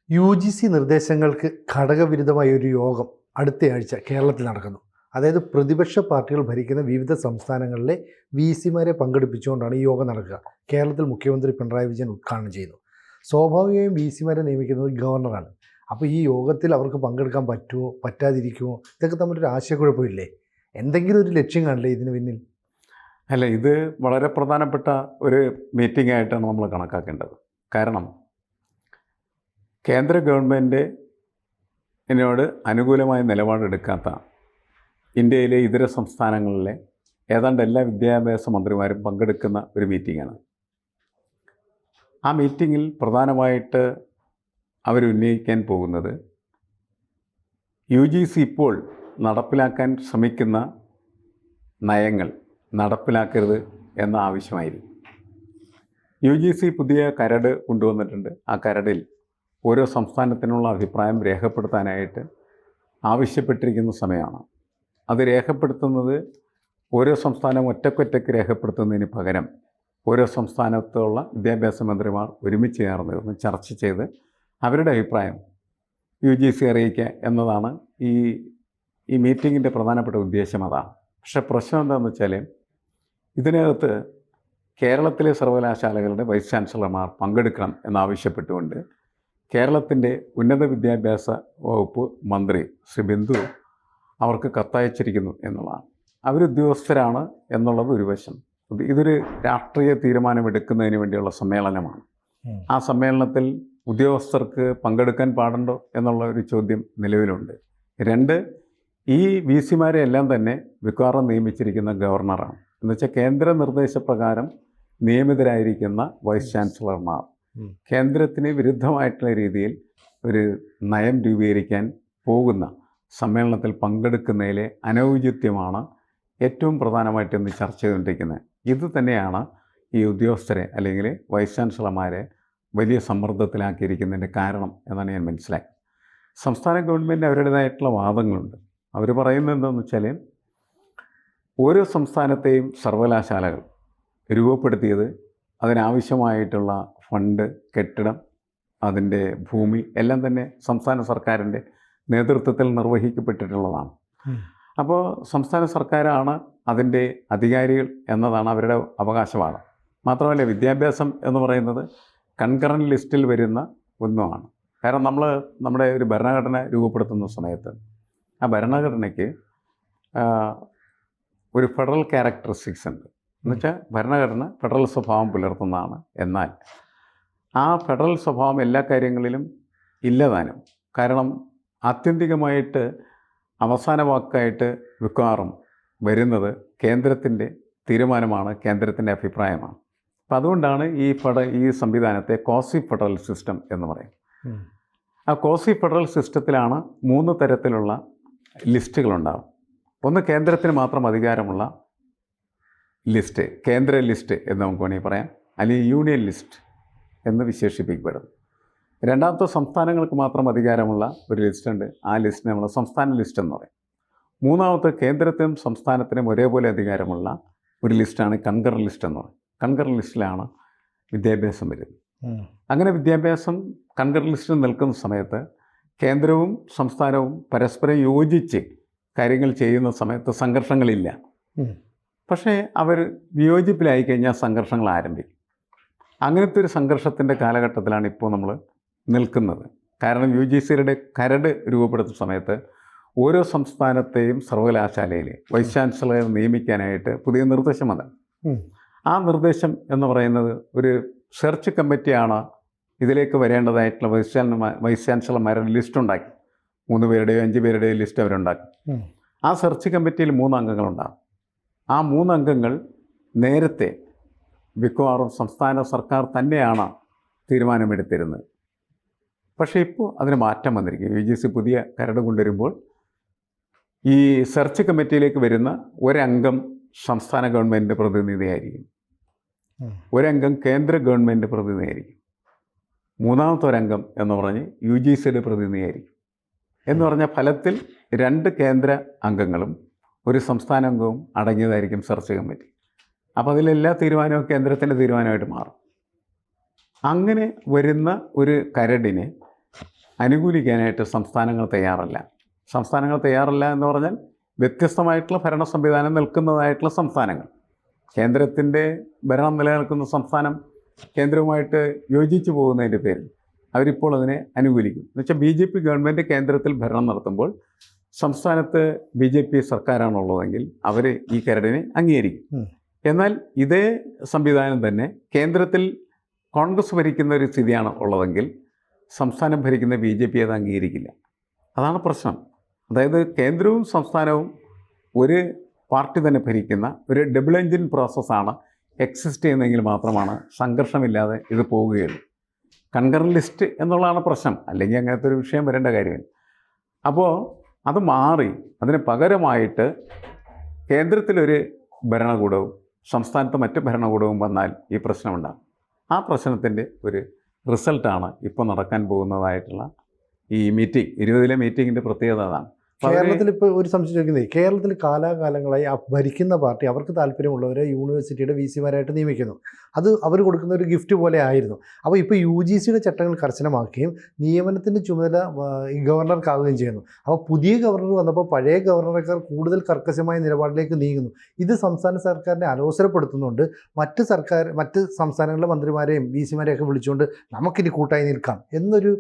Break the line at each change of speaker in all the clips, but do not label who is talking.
UGC നിർദ്ദേശങ്ങൾക്ക് ഘടകവിരുദ്ധമായ ഒരു യോഗം അടുത്തയാഴ്ച കേരളത്തിൽ നടക്കുന്നു. അതായത് പ്രതിപക്ഷ പാർട്ടികൾ ഭരിക്കുന്ന വിവിധ സംസ്ഥാനങ്ങളിലെ VC-മാരെ പങ്കെടുപ്പിച്ചുകൊണ്ടാണ് ഈ യോഗം നടക്കുക. കേരളത്തിൽ മുഖ്യമന്ത്രി പിണറായി വിജയൻ ഉദ്ഘാടനം ചെയ്യുന്നു. സ്വാഭാവികമായും VC-മാരെ നിയമിക്കുന്നത് ഗവർണറാണ്. അപ്പോൾ ഈ യോഗത്തിൽ അവർക്ക് പങ്കെടുക്കാൻ പറ്റുമോ പറ്റാതിരിക്കുമോ ഇതൊക്കെ തമ്മിലൊരു ആശയക്കുഴപ്പമില്ലേ? എന്തെങ്കിലും ഒരു ലക്ഷ്യം കാണില്ലേ ഇതിന് പിന്നിൽ?
അല്ല, ഇത് വളരെ പ്രധാനപ്പെട്ട ഒരു മീറ്റിംഗ് ആയിട്ടാണ് നമ്മൾ കണക്കാക്കേണ്ടത്. കാരണം കേന്ദ്ര ഗവൺമെൻറ്റിനോട് അനുകൂലമായ നിലപാടെടുക്കാത്ത ഇന്ത്യയിലെ ഇതര സംസ്ഥാനങ്ങളിലെ ഏതാണ്ട് എല്ലാ വിദ്യാഭ്യാസ മന്ത്രിമാരും പങ്കെടുക്കുന്ന ഒരു മീറ്റിംഗാണ്. ആ മീറ്റിങ്ങിൽ പ്രധാനമായിട്ട് അവരുന്നയിക്കാൻ പോകുന്നത് UGC ഇപ്പോൾ നടപ്പിലാക്കാൻ ശ്രമിക്കുന്ന നയങ്ങൾ നടപ്പിലാക്കരുത് എന്ന ആവശ്യമായിരിക്കും. UGC പുതിയ കരട് കൊണ്ടുവന്നിട്ടുണ്ട്. ആ കരടിൽ ഓരോ സംസ്ഥാനത്തിനുള്ള അഭിപ്രായം രേഖപ്പെടുത്താനായിട്ട് ആവശ്യപ്പെട്ടിരിക്കുന്ന സമയമാണ്. അത് രേഖപ്പെടുത്തുന്നത് ഓരോ സംസ്ഥാനം ഒറ്റക്കൊറ്റയ്ക്ക് രേഖപ്പെടുത്തുന്നതിന് പകരം ഓരോ സംസ്ഥാനത്തുള്ള വിദ്യാഭ്യാസ മന്ത്രിമാർ ഒരുമിച്ച് ചേർന്ന് ചർച്ച ചെയ്ത് അവരുടെ അഭിപ്രായം UGC അറിയിക്കുക എന്നതാണ് ഈ മീറ്റിങ്ങിൻ്റെ പ്രധാനപ്പെട്ട ഉദ്ദേശം. അതാണ്. പക്ഷേ പ്രശ്നം എന്താണെന്ന് വെച്ചാൽ ഇതിനകത്ത് കേരളത്തിലെ സർവകലാശാലകളുടെ വൈസ് ചാൻസലർമാർ പങ്കെടുക്കണം എന്നാവശ്യപ്പെട്ടുകൊണ്ട് കേരളത്തിൻ്റെ ഉന്നത വിദ്യാഭ്യാസ വകുപ്പ് മന്ത്രി ശ്രീ ബിന്ദു അവർക്ക് കത്തയച്ചിരിക്കുന്നു എന്നുള്ളതാണ്. അവരുദ്യോഗസ്ഥരാണ് എന്നുള്ളത് ഒരു വശം. ഇതൊരു രാഷ്ട്രീയ തീരുമാനമെടുക്കുന്നതിന് വേണ്ടിയുള്ള സമ്മേളനമാണ്. ആ സമ്മേളനത്തിൽ ഉദ്യോഗസ്ഥർക്ക് പങ്കെടുക്കാൻ പാടുണ്ടോ എന്നുള്ള ഒരു ചോദ്യം നിലവിലുണ്ട്. രണ്ട്, ഈ VC-മാരെ എല്ലാം തന്നെ മിക്കവാറും നിയമിച്ചിരിക്കുന്ന ഗവർണറാണ്. എന്നുവെച്ചാൽ കേന്ദ്ര നിർദ്ദേശപ്രകാരം നിയമിതരായിരിക്കുന്ന വൈസ് ചാൻസലർമാർ കേന്ദ്രത്തിന് വിരുദ്ധമായിട്ടുള്ള രീതിയിൽ ഒരു നയം രൂപീകരിക്കാൻ പോകുന്ന സമ്മേളനത്തിൽ പങ്കെടുക്കുന്നതിലെ അനൗചിത്യമാണ് ഏറ്റവും പ്രധാനമായിട്ട് ഇന്ന് ചർച്ച ചെയ്തുകൊണ്ടിരിക്കുന്നത്. ഇത് തന്നെയാണ് ഈ ഉദ്യോഗസ്ഥരെ അല്ലെങ്കിൽ വൈസ് ചാൻസലർമാരെ വലിയ സമ്മർദ്ദത്തിലാക്കിയിരിക്കുന്നതിൻ്റെ കാരണം എന്നാണ് ഞാൻ മനസ്സിലാക്കി. സംസ്ഥാന ഗവൺമെൻറ് അവരുടേതായിട്ടുള്ള വാദങ്ങളുണ്ട്. അവർ പറയുന്നത് എന്താണെന്ന് വെച്ചാൽ ഓരോ സംസ്ഥാനത്തെയും സർവകലാശാലകൾ രൂപപ്പെടുത്തിയത് അതിനാവശ്യമായിട്ടുള്ള ഫണ്ട്, കെട്ടിടം, അതിൻ്റെ ഭൂമി എല്ലാം തന്നെ സംസ്ഥാന സർക്കാരിൻ്റെ നേതൃത്വത്തിൽ നിർവഹിക്കപ്പെട്ടിട്ടുള്ളതാണ്. അപ്പോൾ സംസ്ഥാന സർക്കാരാണ് അതിൻ്റെ അധികാരികൾ എന്നതാണ് അവരുടെ അവകാശവാദം. മാത്രമല്ല, വിദ്യാഭ്യാസം എന്ന് പറയുന്നത് കൺകറൻറ്റ് ലിസ്റ്റിൽ വരുന്ന ഒന്നുമാണ്. കാരണം നമ്മുടെ ഒരു ഭരണഘടന രൂപപ്പെടുത്തുന്ന സമയത്ത് ആ ഭരണഘടനയ്ക്ക് ഒരു ഫെഡറൽ ക്യാരക്ടറിസ്റ്റിക്സ് ഉണ്ട്. എന്നുവെച്ചാൽ ഭരണഘടന ഫെഡറൽ സ്വഭാവം പുലർത്തുന്നതാണ്. എന്നാൽ ആ ഫെഡറൽ സ്വഭാവം എല്ലാ കാര്യങ്ങളിലും ഇല്ലതാനും. കാരണം ആത്യന്തികമായിട്ട് അവസാന വാക്കായിട്ട് മിക്കവാറും വരുന്നത് കേന്ദ്രത്തിൻ്റെ തീരുമാനമാണ്, കേന്ദ്രത്തിൻ്റെ അഭിപ്രായമാണ്. അപ്പം അതുകൊണ്ടാണ് ഈ സംവിധാനത്തെ ക്വാസി ഫെഡറൽ സിസ്റ്റം എന്ന് പറയും. ആ ക്വാസി ഫെഡറൽ സിസ്റ്റത്തിലാണ് 3 തരത്തിലുള്ള ലിസ്റ്റുകളുണ്ടാകും. ഒന്ന്, കേന്ദ്രത്തിന് മാത്രം അധികാരമുള്ള ലിസ്റ്റ്, കേന്ദ്ര ലിസ്റ്റ് എന്ന് നമുക്ക് വേണമെങ്കിൽ പറയാം, അല്ലെങ്കിൽ യൂണിയൻ ലിസ്റ്റ് എന്ന് വിശേഷിപ്പിക്കപ്പെടുന്നു. രണ്ടാമത്തെ, സംസ്ഥാനങ്ങൾക്ക് മാത്രം അധികാരമുള്ള ഒരു ലിസ്റ്റുണ്ട്. ആ ലിസ്റ്റിനെ നമ്മൾ സംസ്ഥാന ലിസ്റ്റ് എന്ന് പറയും. മൂന്നാമത്തെ, കേന്ദ്രത്തിനും സംസ്ഥാനത്തിനും ഒരേപോലെ അധികാരമുള്ള ഒരു ലിസ്റ്റാണ് കൺകറൻറ്റ് ലിസ്റ്റ് എന്ന് പറയും. കൺകറൻറ്റ് ലിസ്റ്റിലാണ് വിദ്യാഭ്യാസം വരുന്നത്. അങ്ങനെ വിദ്യാഭ്യാസം കൺകറൻറ്റ് ലിസ്റ്റിൽ നിൽക്കുന്ന സമയത്ത് കേന്ദ്രവും സംസ്ഥാനവും പരസ്പരം യോജിച്ച് കാര്യങ്ങൾ ചെയ്യുന്ന സമയത്ത് സംഘർഷങ്ങളില്ല. പക്ഷേ അവർ വിയോജിപ്പിലായി കഴിഞ്ഞാൽ സംഘർഷങ്ങൾ ആരംഭിക്കും. അങ്ങനത്തെ ഒരു സംഘർഷത്തിൻ്റെ കാലഘട്ടത്തിലാണ് ഇപ്പോൾ നമ്മൾ നിൽക്കുന്നത്. കാരണം UGC-യുടെ കരട് രൂപപ്പെടുത്തുന്ന സമയത്ത് ഓരോ സംസ്ഥാനത്തെയും സർവകലാശാലയിൽ വൈസ് ചാൻസലറെ നിയമിക്കാനായിട്ട് പുതിയ നിർദ്ദേശം വന്നു. ആ നിർദ്ദേശം എന്ന് പറയുന്നത് ഒരു സെർച്ച് കമ്മിറ്റിയാണ് ഇതിലേക്ക് വരേണ്ടതായിട്ടുള്ള വൈസ് ചാൻസലർമാരുടെ ലിസ്റ്റ് ഉണ്ടാക്കി. 3 പേരുടെയോ 5 പേരുടെയോ ലിസ്റ്റ് അവരുണ്ടാക്കി. ആ സെർച്ച് കമ്മിറ്റിയിൽ 3 അംഗങ്ങളുണ്ടാകും. ആ 3 അംഗങ്ങൾ നേരത്തെ മിക്കവാറും സംസ്ഥാന സർക്കാർ തന്നെയാണ് തീരുമാനമെടുത്തിരുന്നത്. പക്ഷേ ഇപ്പോൾ അതിന് മാറ്റം വന്നിരിക്കും. UGC പുതിയ കരട് കൊണ്ടുവരുമ്പോൾ ഈ സെർച്ച് കമ്മിറ്റിയിലേക്ക് വരുന്ന ഒരംഗം സംസ്ഥാന ഗവൺമെൻറ്റിൻ്റെ പ്രതിനിധിയായിരിക്കും, ഒരംഗം കേന്ദ്ര ഗവൺമെൻറ് പ്രതിനിധിയായിരിക്കും, മൂന്നാമത്തെ ഒരംഗം എന്ന് പറഞ്ഞ് UGC-യുടെ പ്രതിനിധിയായിരിക്കും. എന്ന് പറഞ്ഞാൽ ഫലത്തിൽ 2 കേന്ദ്ര അംഗങ്ങളും ഒരു സംസ്ഥാന അംഗവും അടങ്ങിയതായിരിക്കും സെർച്ച് കമ്മിറ്റി. അപ്പോൾ അതിലെല്ലാ തീരുമാനവും കേന്ദ്രത്തിൻ്റെ തീരുമാനമായിട്ട് മാറും. അങ്ങനെ വരുന്ന ഒരു കരടിനെ അനുകൂലിക്കാനായിട്ട് സംസ്ഥാനങ്ങൾ തയ്യാറല്ല. സംസ്ഥാനങ്ങൾ തയ്യാറല്ല എന്ന് പറഞ്ഞാൽ വ്യത്യസ്തമായിട്ടുള്ള ഭരണ സംവിധാനം നിൽക്കുന്നതായിട്ടുള്ള സംസ്ഥാനങ്ങൾ. കേന്ദ്രത്തിൻ്റെ ഭരണം നിലനിൽക്കുന്ന സംസ്ഥാനം കേന്ദ്രവുമായിട്ട് യോജിച്ചു പോകുന്നതിൻ്റെ പേരിൽ അവരിപ്പോൾ അതിനെ അനുകൂലിക്കും. എന്നുവെച്ചാൽ BJP ഗവൺമെൻറ് കേന്ദ്രത്തിൽ ഭരണം നടത്തുമ്പോൾ സംസ്ഥാനത്ത് BJP സർക്കാരാണുള്ളതെങ്കിൽ അവർ ഈ കരടിനെ അംഗീകരിക്കും. എന്നാൽ ഇതേ സംവിധാനം തന്നെ കേന്ദ്രത്തിൽ കോൺഗ്രസ് ഭരിക്കുന്ന ഒരു സ്ഥിതിയാണ് ഉള്ളതെങ്കിൽ സംസ്ഥാനം ഭരിക്കുന്ന BJP അത് അംഗീകരിക്കില്ല. അതാണ് പ്രശ്നം. അതായത് കേന്ദ്രവും സംസ്ഥാനവും ഒരു പാർട്ടി തന്നെ ഭരിക്കുന്ന ഒരു ഡബിൾ എൻജിൻ പ്രോസസ്സാണ് എക്സിസ്റ്റ് ചെയ്യുന്നതെങ്കിൽ മാത്രമാണ് സംഘർഷമില്ലാതെ ഇത് പോവുകയുള്ളൂ. കൺകറന്റ് ലിസ്റ്റ് എന്നുള്ളതാണ് പ്രശ്നം. അല്ലെങ്കിൽ അങ്ങനത്തെ ഒരു വിഷയം വരേണ്ട കാര്യമില്ല. അപ്പോൾ അത് മാറി അതിന് പകരമായിട്ട് കേന്ദ്രത്തിലൊരു ഭരണകൂടവും സംസ്ഥാനത്ത് മറ്റ് ഭരണകൂടവും വന്നാൽ ഈ പ്രശ്നമുണ്ടാകും. ആ പ്രശ്നത്തിൻ്റെ ഒരു റിസൾട്ടാണ് ഇപ്പോൾ നടക്കാൻ പോകുന്നതായിട്ടുള്ള ഈ മീറ്റിംഗ്. 20 മീറ്റിങ്ങിൻ്റെ പ്രത്യേകത അതാണ്.
കേരളത്തിൽ ഇപ്പോൾ ഒരു സംശയം ചോദിക്കുന്നത്, കേരളത്തിൽ കാലാകാലങ്ങളായി ഭരിക്കുന്ന പാർട്ടി അവർക്ക് താല്പര്യമുള്ളവരെ യൂണിവേഴ്സിറ്റിയുടെ VC-മാരായിട്ട് നിയമിക്കുന്നു. അത് അവർ കൊടുക്കുന്ന ഒരു ഗിഫ്റ്റ് പോലെ ആയിരുന്നു. അപ്പോൾ ഇപ്പോൾ UGCയുടെ ചട്ടങ്ങൾ കർശനമാക്കുകയും നിയമനത്തിൻ്റെ ചുമതല ഈ ഗവർണർക്കാവുകയും ചെയ്യുന്നു. അപ്പോൾ പുതിയ ഗവർണർ വന്നപ്പോൾ പഴയ ഗവർണറേക്കാൾ കൂടുതൽ കർക്കശമായ നിലപാടിലേക്ക് നീങ്ങുന്നു. ഇത് സംസ്ഥാന സർക്കാരിനെ അലോസരപ്പെടുത്തുന്നുണ്ട്. മറ്റ് സംസ്ഥാനങ്ങളിലെ മന്ത്രിമാരെയും VC-മാരെയൊക്കെ വിളിച്ചുകൊണ്ട് നമുക്കിനി കൂട്ടായി നിൽക്കാം എന്നൊരു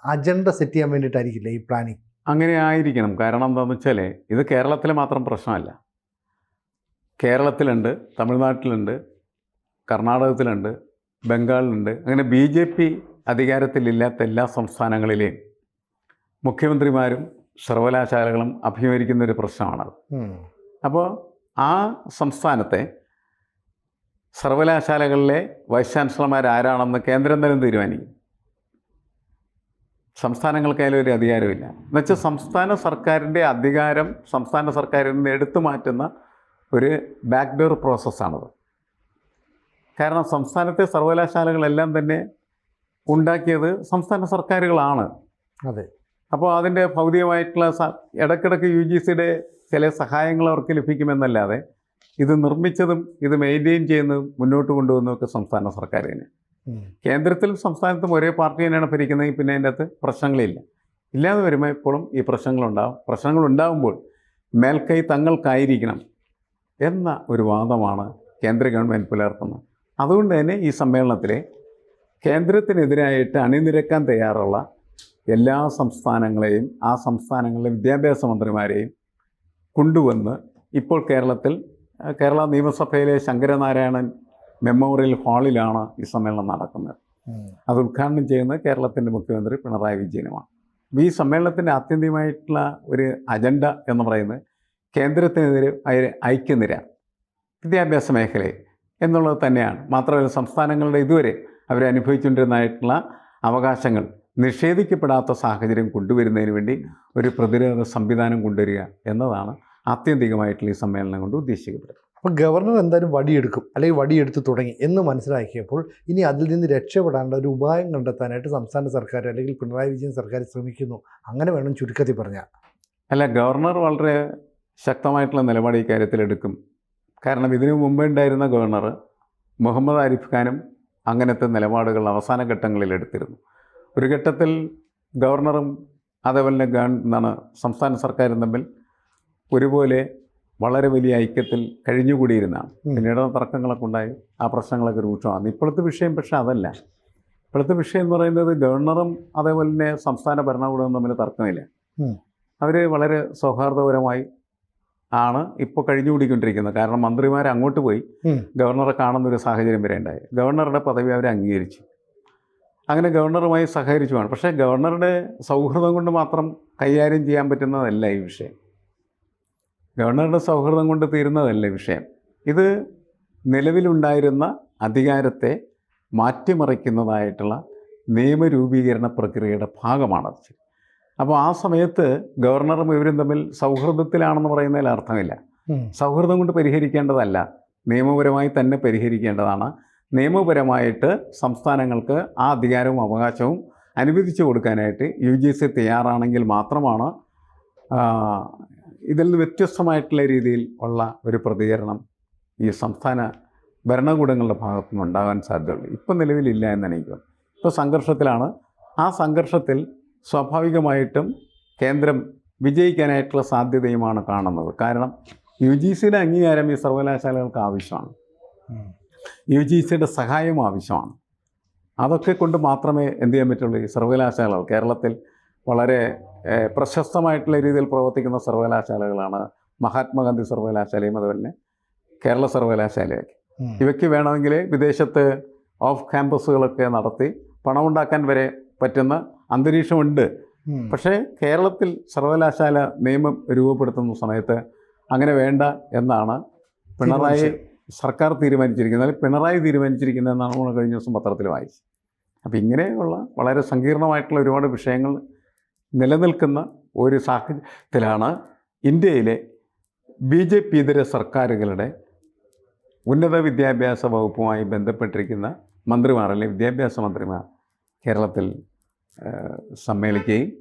അജണ്ട സെറ്റ് ചെയ്യാൻ വേണ്ടിയിട്ടായിരിക്കില്ല ഈ പ്ലാനിങ്.
അങ്ങനെ ആയിരിക്കണം. കാരണം എന്താണെന്ന് വെച്ചാൽ ഇത് കേരളത്തിലെ മാത്രം പ്രശ്നമല്ല. കേരളത്തിലുണ്ട്, തമിഴ്നാട്ടിലുണ്ട്, കർണാടകത്തിലുണ്ട്, ബംഗാളിലുണ്ട്. അങ്ങനെ BJP അധികാരത്തിലില്ലാത്ത എല്ലാ സംസ്ഥാനങ്ങളിലെയും മുഖ്യമന്ത്രിമാരും സർവകലാശാലകളും അഭിമുഖീകരിക്കുന്നൊരു പ്രശ്നമാണത്. അപ്പോൾ ആ സംസ്ഥാനത്തെ സർവകലാശാലകളിലെ വൈസ് ചാൻസലർമാരാരാണെന്ന് കേന്ദ്രം തന്നെ തീരുമാനിക്കും. സംസ്ഥാനങ്ങൾക്കായാലും ഒരു അധികാരമില്ല. എന്നുവെച്ചാൽ സംസ്ഥാന സർക്കാരിൻ്റെ അധികാരം സംസ്ഥാന സർക്കാരിൽ നിന്ന് എടുത്തു മാറ്റുന്ന ഒരു ബാക്ക്ഡോർ പ്രോസസ്സാണത്. കാരണം സംസ്ഥാനത്തെ സർവകലാശാലകളെല്ലാം തന്നെ ഉണ്ടാക്കിയത് സംസ്ഥാന സർക്കാരുകളാണ്.
അതെ.
അപ്പോൾ അതിൻ്റെ ഭൗതികമായിട്ടുള്ള ഇടയ്ക്കിടയ്ക്ക് UGCയുടെ ചില സഹായങ്ങൾ അവർക്ക് ലഭിക്കുമെന്നല്ലാതെ ഇത് നിർമ്മിച്ചതും ഇത് മെയിൻറ്റെയിൻ ചെയ്യുന്നതും മുന്നോട്ട് കൊണ്ടുപോകുന്നതൊക്കെ സംസ്ഥാന സർക്കാർ തന്നെ. കേന്ദ്രത്തിലും സംസ്ഥാനത്തും ഒരേ പാർട്ടി തന്നെയാണ് ഭരിക്കുന്നതെങ്കിൽ പിന്നെ അതിൻ്റെ അകത്ത് പ്രശ്നങ്ങളില്ല. ഇല്ലാതെ വരുമ്പോൾ എപ്പോഴും ഈ പ്രശ്നങ്ങളുണ്ടാകും. പ്രശ്നങ്ങളുണ്ടാകുമ്പോൾ മേൽക്കൈ തങ്ങൾക്കായിരിക്കണം എന്ന ഒരു വാദമാണ് കേന്ദ്ര ഗവൺമെൻറ് പുലർത്തുന്നത്. അതുകൊണ്ട് തന്നെ ഈ സമ്മേളനത്തിൽ കേന്ദ്രത്തിനെതിരായിട്ട് അണിനിരക്കാൻ തയ്യാറുള്ള എല്ലാ സംസ്ഥാനങ്ങളെയും ആ സംസ്ഥാനങ്ങളിലെ വിദ്യാഭ്യാസ മന്ത്രിമാരെയും കൊണ്ടുവന്ന് ഇപ്പോൾ കേരള നിയമസഭയിലെ ശങ്കരനാരായണൻ മെമ്മോറിയൽ ഹാളിലാണ് ഈ സമ്മേളനം നടക്കുന്നത്. അത് ഉദ്ഘാടനം ചെയ്യുന്നത് കേരളത്തിൻ്റെ മുഖ്യമന്ത്രി പിണറായി വിജയനുമാണ്. ഈ സമ്മേളനത്തിൻ്റെ ആത്യന്തികമായിട്ടുള്ള ഒരു അജണ്ട എന്ന് പറയുന്നത് കേന്ദ്രത്തിനെതിരെ ഐക്യനിര വിദ്യാഭ്യാസ മേഖലയിൽ എന്നുള്ളത് തന്നെയാണ്. മാത്രമല്ല സംസ്ഥാനങ്ങളുടെ ഇതുവരെ അവരനുഭവിച്ചുകൊണ്ടിരുന്നതായിട്ടുള്ള അവകാശങ്ങൾ നിഷേധിക്കപ്പെടാത്ത സാഹചര്യം കൊണ്ടുവരുന്നതിന് വേണ്ടി ഒരു പ്രതിരോധ സംവിധാനം കൊണ്ടുവരിക എന്നതാണ് ആത്യന്തികമായിട്ടുള്ള ഈ സമ്മേളനം കൊണ്ട് ഉദ്ദേശിക്കപ്പെടുന്നത്.
അപ്പോൾ ഗവർണർ എന്തായാലും വടിയെടുക്കും, അല്ലെങ്കിൽ വടിയെടുത്ത് തുടങ്ങി എന്ന് മനസ്സിലാക്കിയപ്പോൾ ഇനി അതിൽ നിന്ന് രക്ഷപ്പെടാനുള്ള ഒരു ഉപായം കണ്ടെത്താനായിട്ട് സംസ്ഥാന സർക്കാർ അല്ലെങ്കിൽ പിണറായി വിജയൻ സർക്കാർ ശ്രമിക്കുന്നു. അങ്ങനെ വേണം ചുരുക്കത്തിൽ പറഞ്ഞാൽ.
അല്ല, ഗവർണർ വളരെ ശക്തമായിട്ടുള്ള നിലപാട് ഈ കാര്യത്തിലെടുക്കും. കാരണം ഇതിനു മുമ്പ് ഉണ്ടായിരുന്ന ഗവർണർ മുഹമ്മദ് ആരിഫ് ഖാനും അങ്ങനത്തെ നിലപാടുകൾ അവസാന ഘട്ടങ്ങളിൽ എടുത്തിരുന്നു. ഒരു ഘട്ടത്തിൽ ഗവർണറും അതേപോലെ സംസ്ഥാന സർക്കാരും തമ്മിൽ ഒരുപോലെ വളരെ വലിയ ഐക്യത്തിൽ കഴിഞ്ഞുകൂടിയിരുന്നതാണ്. പിന്നീട് തർക്കങ്ങളൊക്കെ ഉണ്ടായി, ആ പ്രശ്നങ്ങളൊക്കെ രൂക്ഷമാണ്. ഇപ്പോഴത്തെ വിഷയം പക്ഷേ അതല്ല. ഇപ്പോഴത്തെ വിഷയം എന്ന് പറയുന്നത് ഗവർണറും അതേപോലെ തന്നെ സംസ്ഥാന ഭരണകൂടവും തമ്മിൽ തർക്കമില്ല. അവർ വളരെ സൗഹാർദ്ദപരമായി ആണ് ഇപ്പോൾ കഴിഞ്ഞുകൂടിക്കൊണ്ടിരിക്കുന്നത്. കാരണം മന്ത്രിമാർ അങ്ങോട്ട് പോയി ഗവർണറെ കാണുന്നൊരു സാഹചര്യം വരെ ഉണ്ടായി. ഗവർണറുടെ പദവി അവരെ അംഗീകരിച്ചു. അങ്ങനെ ഗവർണറുമായി സഹകരിച്ചുമാണ്. പക്ഷേ ഗവർണറുടെ സൗഹൃദം കൊണ്ട് മാത്രം കൈകാര്യം ചെയ്യാൻ പറ്റുന്നതല്ല ഈ വിഷയം. ഗവർണറുടെ സൗഹൃദം കൊണ്ട് തീരുന്നതല്ല വിഷയം. ഇത് നിലവിലുണ്ടായിരുന്ന അധികാരത്തെ മാറ്റിമറിക്കുന്നതായിട്ടുള്ള നിയമരൂപീകരണ പ്രക്രിയയുടെ ഭാഗമാണത്. അപ്പോൾ ആ സമയത്ത് ഗവർണറും ഇവരും തമ്മിൽ സൗഹൃദത്തിലാണെന്ന് പറയുന്നതിൽ അർത്ഥമില്ല. സൗഹൃദം കൊണ്ട് പരിഹരിക്കേണ്ടതല്ല, നിയമപരമായി തന്നെ പരിഹരിക്കേണ്ടതാണ്. നിയമപരമായിട്ട് സംസ്ഥാനങ്ങൾക്ക് ആ അധികാരവും അവകാശവും അനുവദിച്ചു കൊടുക്കാനായിട്ട് UGC തയ്യാറാണെങ്കിൽ മാത്രമാണ് ഇതിൽ നിന്ന് വ്യത്യസ്തമായിട്ടുള്ള രീതിയിൽ ഉള്ള ഒരു പ്രതികരണം ഈ സംസ്ഥാന ഭരണകൂടങ്ങളുടെ ഭാഗത്തുനിന്ന് ഉണ്ടാകാൻ സാധ്യതയുള്ളൂ. ഇപ്പം നിലവിലില്ല എന്നാണ് എനിക്ക് തോന്നുന്നത്. ഇപ്പോൾ സംഘർഷത്തിലാണ്. ആ സംഘർഷത്തിൽ സ്വാഭാവികമായിട്ടും കേന്ദ്രം വിജയിക്കാനായിട്ടുള്ള സാധ്യതയുമാണ് കാണുന്നത്. കാരണം UGCയുടെ അംഗീകാരം ഈ സർവകലാശാലകൾക്ക് ആവശ്യമാണ്, UGCയുടെ സഹായം ആവശ്യമാണ്. അതൊക്കെ കൊണ്ട് മാത്രമേ എന്ത് ചെയ്യാൻ പറ്റുള്ളൂ. ഈ സർവകലാശാലകൾ കേരളത്തിൽ വളരെ പ്രശസ്തമായിട്ടുള്ള രീതിയിൽ പ്രവർത്തിക്കുന്ന സർവകലാശാലകളാണ് മഹാത്മാഗാന്ധി സർവകലാശാലയും അതുപോലെ കേരള സർവകലാശാലയൊക്കെ. ഇവയ്ക്ക് വേണമെങ്കിൽ വിദേശത്ത് ഓഫ് ക്യാമ്പസുകളൊക്കെ നടത്തി പണമുണ്ടാക്കാൻ വരെ പറ്റുന്ന അന്തരീക്ഷമുണ്ട്. പക്ഷേ കേരളത്തിൽ സർവകലാശാല നിയമം രൂപപ്പെടുത്തുന്ന സമയത്ത് അങ്ങനെ വേണ്ട എന്നാണ് പിണറായി സർക്കാർ തീരുമാനിച്ചിരിക്കുന്നത്, അല്ലെങ്കിൽ പിണറായി തീരുമാനിച്ചിരിക്കുന്നതെന്നാണ് നമ്മൾ കഴിഞ്ഞ ദിവസം പത്രത്തിൽ വായിച്ചത്. അപ്പോൾ ഇങ്ങനെയുള്ള വളരെ സങ്കീർണമായിട്ടുള്ള ഒരുപാട് വിഷയങ്ങൾ നിലനിൽക്കുന്ന ഒരു സാഹചര്യത്തിലാണ് ഇന്ത്യയിലെ BJP ഇതര സർക്കാരുകളുടെ ഉന്നത വിദ്യാഭ്യാസ വകുപ്പുമായി ബന്ധപ്പെട്ടിരിക്കുന്ന മന്ത്രിമാർ അല്ലെങ്കിൽ വിദ്യാഭ്യാസ മന്ത്രിമാർ കേരളത്തിൽ സമ്മേളിക്കുകയും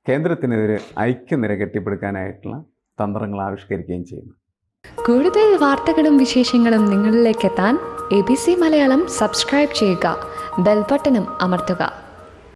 കേന്ദ്രത്തിനെതിരെ ഐക്യനിര കെട്ടിപ്പടുക്കാനായിട്ടുള്ള തന്ത്രങ്ങൾ ആവിഷ്കരിക്കുകയും ചെയ്യുന്നു.
കൂടുതൽ വാർത്തകളും വിശേഷങ്ങളും നിങ്ങളിലേക്ക് എത്താൻ ABC മലയാളം സബ്സ്ക്രൈബ് ചെയ്യുക, ബെൽ ബട്ടണും അമർത്തുക.